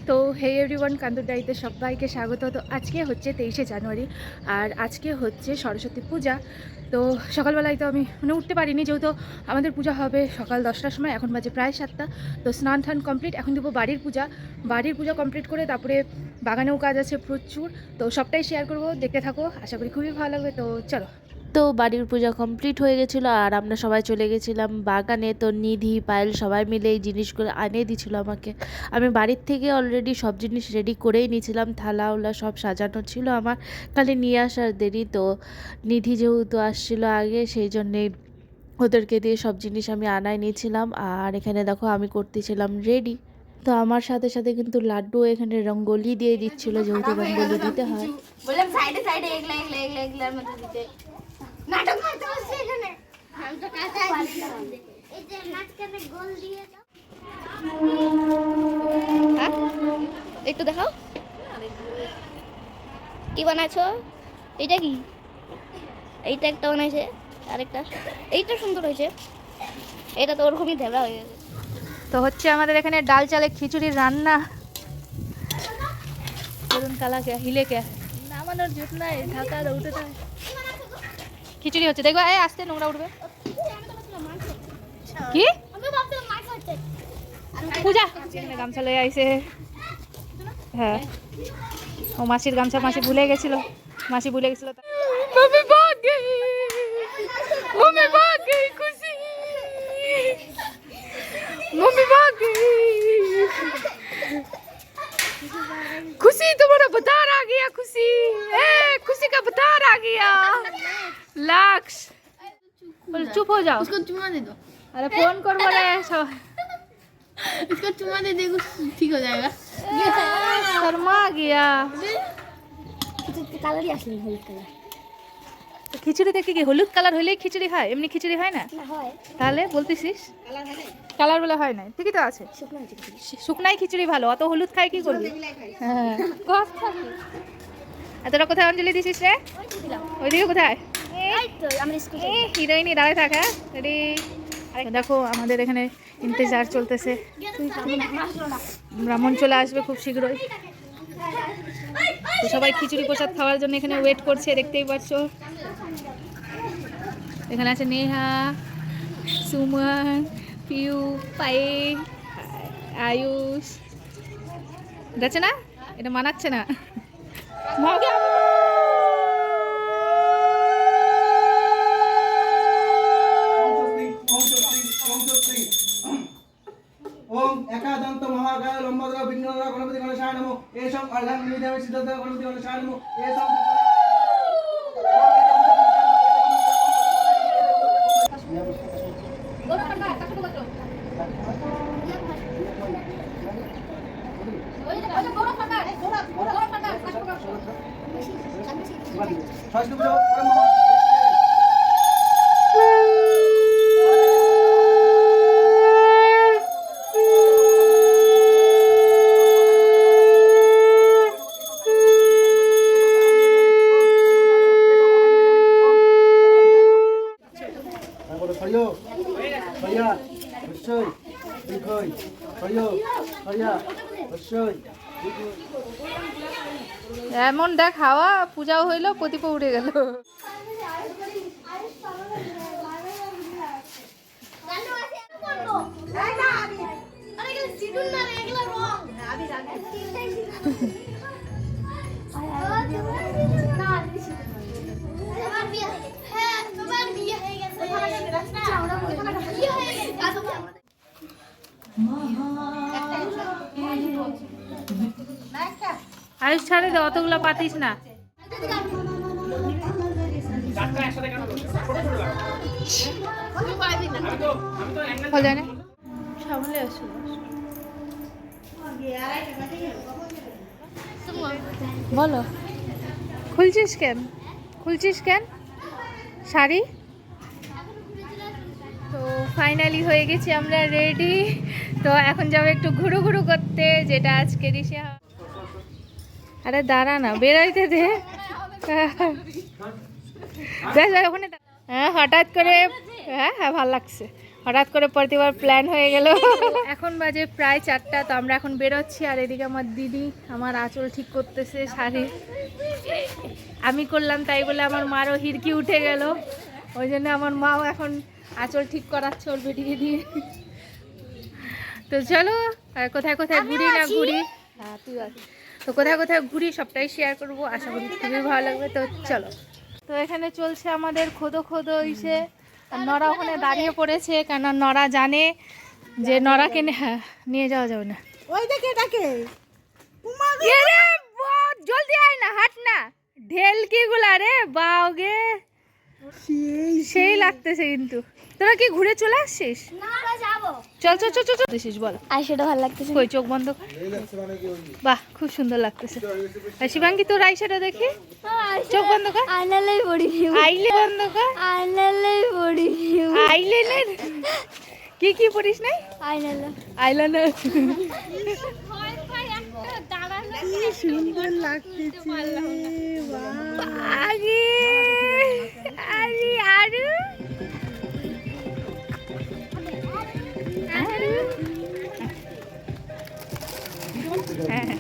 তো হে এভরিওয়ান, কান্দুর ডাইতে সবাইকে স্বাগত। তো আজকে হচ্ছে 23শে জানুয়ারি আর আজকে হচ্ছে সরস্বতী পূজা। তো সকালবেলায় তো আমি উঠতে পারিনি, যেহেতু আমাদের পূজা হবে সকাল 10টার সময়, এখন বাজে প্রায় 7টা। তো স্নান টান কমপ্লিট, এখন দেবো বাড়ির পূজা কমপ্লিট করে তারপরে বাগানেও কাজ আছে প্রচুর। তো সবটাই শেয়ার করবো, দেখতে থাকো, আশা করি খুবই ভালো লাগবে। তো চলো। তো বাড়ির পূজা কমপ্লিট হয়ে গেছিলো আর আমরা সবাই চলে গেছিলাম বাগানে। তো নিধি পায়েল সবাই মিলে এই জিনিসগুলো আনিয়ে দিয়েছিল আমাকে। আমি বাড়ির থেকে অলরেডি সব জিনিস রেডি করেই নিয়েছিলাম, থালা ওলা সব সাজানো ছিল, আমার খালি নিয়ে আসার দেরি। তো নিধি যেহেতু আসছিলো আগে, সেই জন্যে ওদেরকে দিয়ে সব জিনিস আমি আনাই নিয়েছিলাম। আর এখানে দেখো আমি করতেছিলাম রেডি। তো আমার সাথে সাথে কিন্তু লাড্ডু এখানে রঙ্গোলি দিয়ে দিচ্ছিল, যেহেতু রঙ্গোলি দিতে হয়। বললাম সাইডে সাইডে এগলা এগলা এগলা এগলার মধ্যে দিতে নাটক করতে হচ্ছে এখানে। আমি তো কাছে এই যে মাঝখানে গোল দিয়ে দাও। হ্যাঁ একটু দেখাও কি বানাইছো। এইটা কি? এইটা একটা বানাইছে, আরেকটা এইটা সুন্দর হয়েছে, এটা তো ওরকমই ধেবড়া হয়ে গেছে। তো হচ্ছে আমাদের এখানে ডাল চালে খিচুড়ির রান্না। ধরুন কালা কে হিলে কে নামানোর জুত নাই, ঢাকা উঠে নাই, খিচুড়ি হচ্ছে, দেখবা এই আস্তে নোংরা উঠবে। কি পূজা গামছা লয়ে আইছে। হ্যাঁ, ও মাসির গামছা মাসি ভুলে গেছিল, মাসি ভুলে গেছিল। মম্মি ভাগ গই, মম্মি ভাগ গই, খুশি मम्मी भाग गई। खुशी तुम्हारा बता आ गया, खुशी खुशी का बता आ गया। लक्ष चुप हो जाओ, उसको चुमा दे दो। अरे फोन कर बोले इसको चुमा दे दे, ठीक हो जाएगा। शर्मा गया। কালারই আসলে হলুদ কালার। খিচুড়ি দেখে কি হলুদ কালার হলেই খিচুড়ি হয়? এমনি খিচুড়ি হয় না? হয় তাহলে বলতেছিস কালার বলে হয় না? ঠিকই তো আছে, শুকনাই খিচুড়ি ভালো, অত হলুদ খাই কি করবি? হ্যাঁ, এতটা কোথায় অঞ্জলি দিছিস রে? ওইদিকে কোথায়? হিরোইনি দাঁড়ায় থাক। হ্যাঁ রেডি। দেখো আমাদের এখানে ইন্তেজার চলতেছে, ব্রাহ্মণ চলে আসবে খুব শীঘ্রই। তো সবাই খিচুড়ি প্রসাদ খাওয়ার জন্য এখানে ওয়েট করছে, দেখতেই পাচ্ছ। এখানে আছে নেহা, সুমন, পিউ, পায়ে, আয়ুষ। যাচ্ছে না, এটা মানাচ্ছে না। ओम एकादंत महाकाय लंबोदर विघ्नहर गणपति गणेशाय नमो। एषं अर्धं निदेव सिद्धं गणपति गणेशाय नमो। एषं এমন দেখ, হাওয়া পূজাও হইলো, প্রদীপ উড়ে গেল। আয়ুষ ছাড়ে দে, অতগুলো পাতিস না। যায় না, সামনে আসো। বলো, খুলছিস কেন শাড়ি? তো ফাইনালি হয়ে গেছি আমরা রেডি। তো এখন যাবো একটু ঘুরু ঘুরু করতে, যেটা আজকে দিশে। আরে দাঁড়া না, বেরোইতে দে। ওখানে হ্যাঁ হঠাৎ করে, হ্যাঁ হ্যাঁ ভাল লাগছে, হঠাৎ করে প্রতিবার প্ল্যান হয়ে গেল। এখন বাজে প্রায় 4টা, তো আমরা এখন বেরোচ্ছি। আর এদিকে আমার দিদি আমার আঁচল ঠিক করতেছে শাড়ি। আমি করলাম তাই বলে আমার মারও হিরকি উঠে গেল, ওই জন্য আমার মাও এখন আঁচল ঠিক করাচ্ছে ওর বেটিকে দিয়ে। তো চলো কোথায় কোথায় ঘুরি না ঘুরি, হ্যাঁ তুই আছিস তো, কোথায় কোথায় ঘুরি সবটাই শেয়ার করবো, আশা করি খুবই ভালো লাগবে। তো চলো। তো এখানে চলছে আমাদের খোদো খোদো ইসে, আর নরা ওখানে দাঁড়িয়ে পড়েছে, কেন নরা জানে যে নরাকে হ্যাঁ নিয়ে যাওয়া যাবে না। ওই দেখে এটাকে জলদি আয় না, হাট না, ঢেল কি গুলা রে বাওগে, সেই লাগতেছে। কিন্তু তোরা কি ঘুরে চলে আসছিস? না যাবো। চল চল চল চল চল বল। আর সেটা ভালো লাগতেছে। কই চোখ বন্ধ কর। বাহ খুব সুন্দর লাগতেছে। আর শিবাঙ্গি তোর আইশ্যাডো দেখি, চোখ বন্ধ কর। আইনালাই পড়ি আইলে বন্ধ কর। আইনালাই পড়ি আইলাইনার কি কি পড়িস নাই? আইনালা আইলাইনার কি সুন্দর লাগতেছে। আরে আরে আরে হ্যাঁ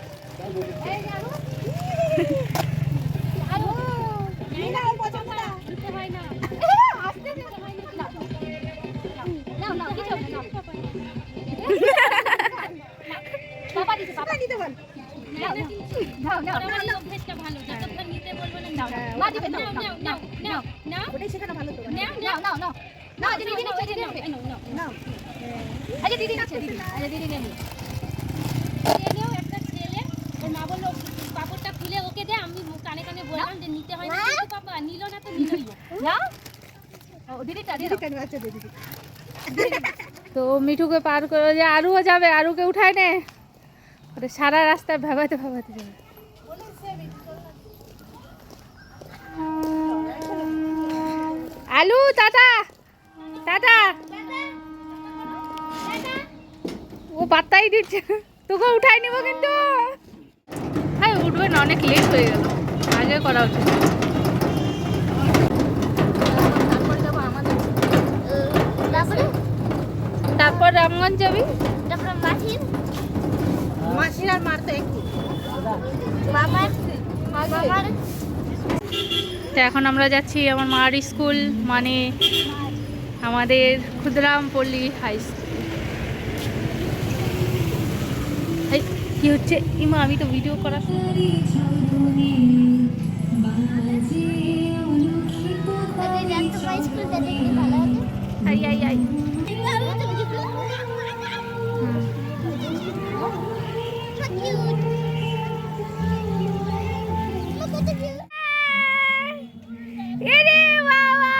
কাপড়টা খুলে ওকে দে, আমি কানে কানে বললাম যে নিতে হয় না, কিন্তু পাপা নিল না তো নিলই না। তো মিঠুকে পার করে যে আরুও যাবে, আরুকে উঠায় নে, ওটা সারা রাস্তা ভাবাতে ভাবাতে যাবে। আলু টাটা টাটা, ও পাত্তাই দিচ্ছে, তোকে উঠাই নিব কিন্তু। হ্যাঁ উঠবে না, অনেক লেট হয়ে গেল, আগে করা উচিত। তারপর রামগঞ্জ যাবি, তারপর মাসির মাসির আর মারতে একটু মামার মামার তো এখন আমরা যাচ্ছি আমার মার স্কুল, মানে আমাদের ক্ষুদ্রামপল্লী হাই স্কুল। কি হচ্ছে ইমা, আমি তো ভিডিও করা। স্কুল যেতে কি ভালো হবে। আই আই আই এরে বাবা,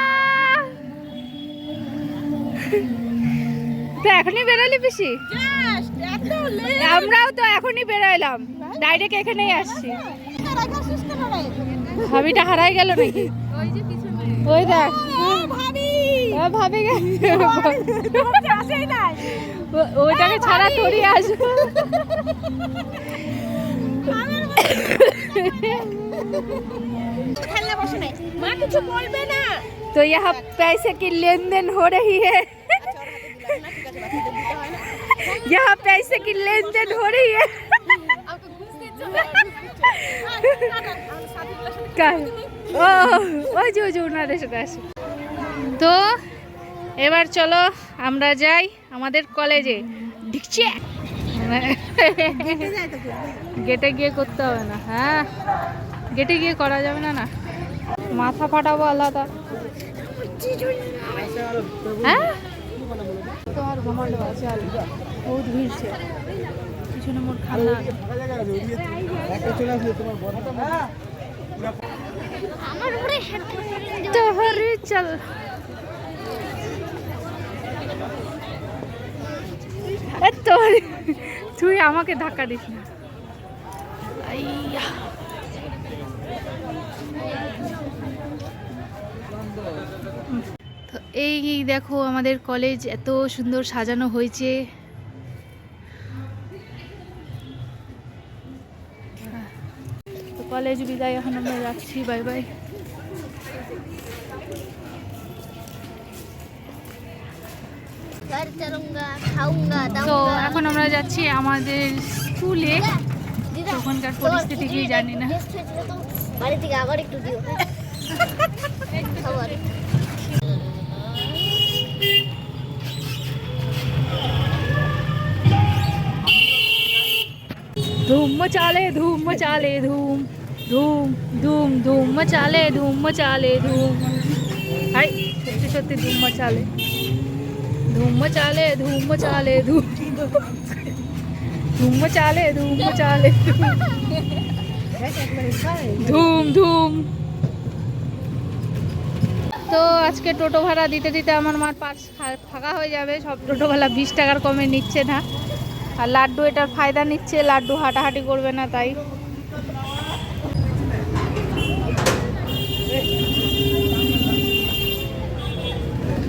তো এখনই বেরোলি পিসি? আমরাও তো এখনই বেরোইলাম, ডাইরেক্ট এখানেই আসছি। ভাবিটা হারাই গেল নাকি? ওই দেখ ভাবি ওইটাকে ছাড়া তোরই আসবো। तो यहाँ पैसे की लेन देन हो रही है, यहाँ पैसे की लेन देन हो रही है। তো এবার চলো আমরা যাই আমাদের কলেজে। গেটে গিয়ে করতে হবে না, হ্যাঁ গেটে গিয়ে করা যাবে না, না মাথা ফাটাবো আলাদা। হ্যাঁ তোমার ঘুমানো আছে, বহুত ভিড়ছে পিছনে মোর খানা। আমার উপরে তোহরে চল, তুই আমাকে ধাক্কা দিস না। তো এই দেখো আমাদের কলেজ এত সুন্দর সাজানো হয়েছে। তো কলেজ বিদায়, এখন আমরা যাচ্ছি, বাই বাই। घर चलूंगा खाऊंगा তো এখন আমরা যাচ্ছি আমাদের স্কুলে। ওখানকার পরিস্থিতি কি জানি না। বাড়ি থেকে আবার একটু দিও খাবার ধুম মচালে ধুম মচালে ধুম ধুম ধুম ধুম মচালে ধুম মচালে ধুম। হাই সত্যি সত্যি ধুম মচালে ধুম মচালে ধুম মচালে ধুম ধুম মচালে ধুম মচালে ধুম ধুম। তো আজকে টোটো ভাড়া দিতে দিতে আমার মার পার্স ফাঁকা হয়ে যাবে। সব টোটোওয়ালা 20 টাকার কমে নিচ্ছে না। আর লাড্ডু এটার ফায়দা নিচ্ছে, লাড্ডু হাঁটাহাঁটি করবে না তাই।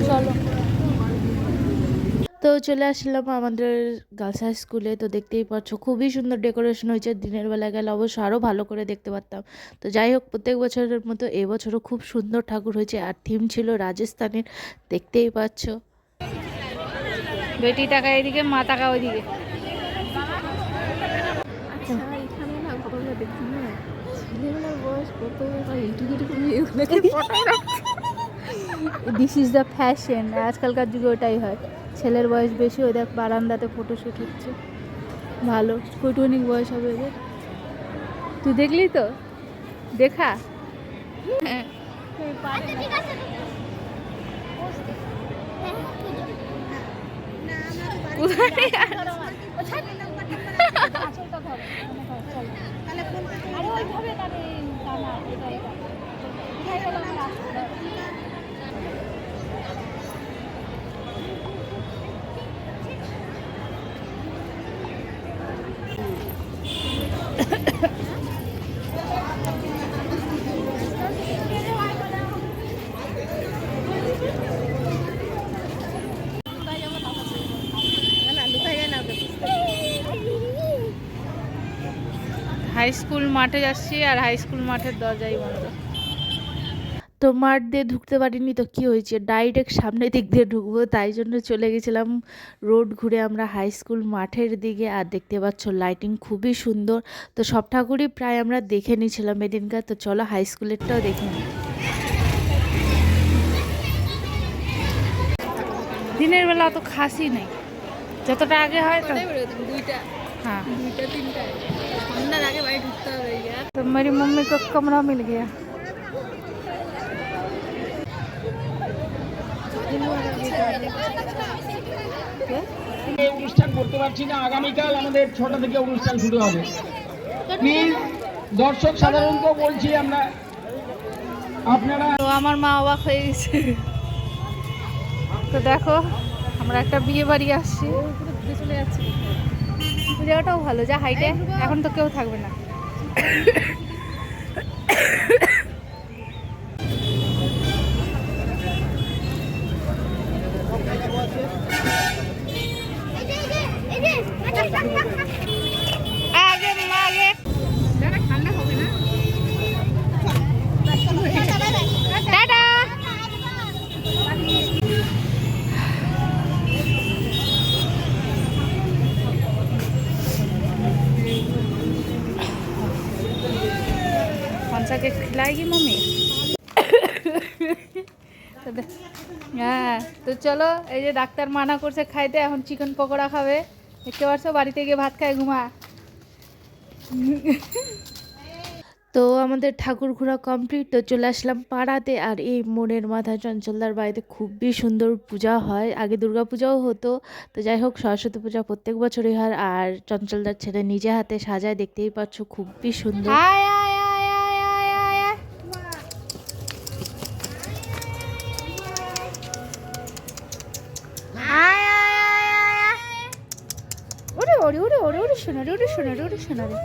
চলো তো চলে আসলাম আমাদের গার্লস হাই স্কুলে। তো দেখতেই পাচ্ছ খুবই সুন্দর ডেকোরেশন হয়েছে। দিনের বেলা গেলে অবশ্য আরও ভালো করে দেখতে পারতাম। তো যাই হোক, প্রত্যেক বছরের মতো এবছরও খুব সুন্দর ঠাকুর হয়েছে। আর থিম ছিল রাজস্থানের, দেখতেই পাচ্ছ। বেটি টাকা এদিকে, মা টাকা ওইদিকে। This is the fashion. আজকালকার যুগে ওটাই হয়। ছেলের বয়স বেশি, ওই দেখ বারান্দাতে ফটোশ্যুট হচ্ছে। ভালো, কটুনিক বয়স হবে এদের। তুই দেখলি তো? দেখা হাই স্কুল মাঠে যাচ্ছি, আর হাই স্কুল মাঠের দরজাই বন্ধ। তো মাঠ দিয়ে ঢুকতে পারিনি, তো কি হয়েছে, ডাইরেক্ট সামনের দিক দিয়ে ঢুকবো, তাই জন্য চলে গেছিলাম রোড ঘুরে আমরা হাই স্কুল মাঠের দিকে। আর দেখতে পাচ্ছ লাইটিং খুবই সুন্দর। তো সব ঠাকুরই প্রায় আমরা দেখে নিয়েছিলাম এদিনকার। তো চলো হাই স্কুলেরটাও দেখে নিই। দিনের বেলা অত খাসি নেই, যতটা আগে হয় তো। हाँ तो मेरी मम्मी को कमरा मिल गया। অনুষ্ঠান করতে পারছি না। আগামীকাল আমাদের 6টা থেকে অনুষ্ঠান শুরু হবে। প্লিজ দর্শক সাধারণত বলছি আমরা, আপনারা। তো আমার মা অবাক হয়ে গেছে। তো দেখো আমরা একটা বিয়ে বাড়ি আসছি, চলে যাচ্ছি। জায়গাটাও ভালো, যা হাইটে এখন তো কেউ থাকবে না। ঠান্ডা হবে না। টাটা। कौन-सा केक खिलाएगी मम्मी? হ্যাঁ তো চলো, এই যে ডাক্তার মানা করছে খাইতে, এখন চিকেন পকোড়া খাবে। দেখতে পাচ্ছ, বাড়িতে গিয়ে ভাত খায় ঘুমা। তো আমাদের ঠাকুর ঘোরা কমপ্লিট। তো চলে আসলাম পাড়াতে। আর এই মোড়ের মাথায় চঞ্চলদার বাড়িতে খুবই সুন্দর পূজা হয়। আগে দুর্গা পূজাও হতো। তো যাই হোক, সরস্বতী পূজা প্রত্যেক বছরই হয়। আর চঞ্চলদার ছেলে নিজে হাতে সাজায়, দেখতেই পাচ্ছ খুবই সুন্দর। ওরে ওরে ওরে ওরে ওরে শোনা রে, ওরে শোনা রে, ওরে শোনা রে।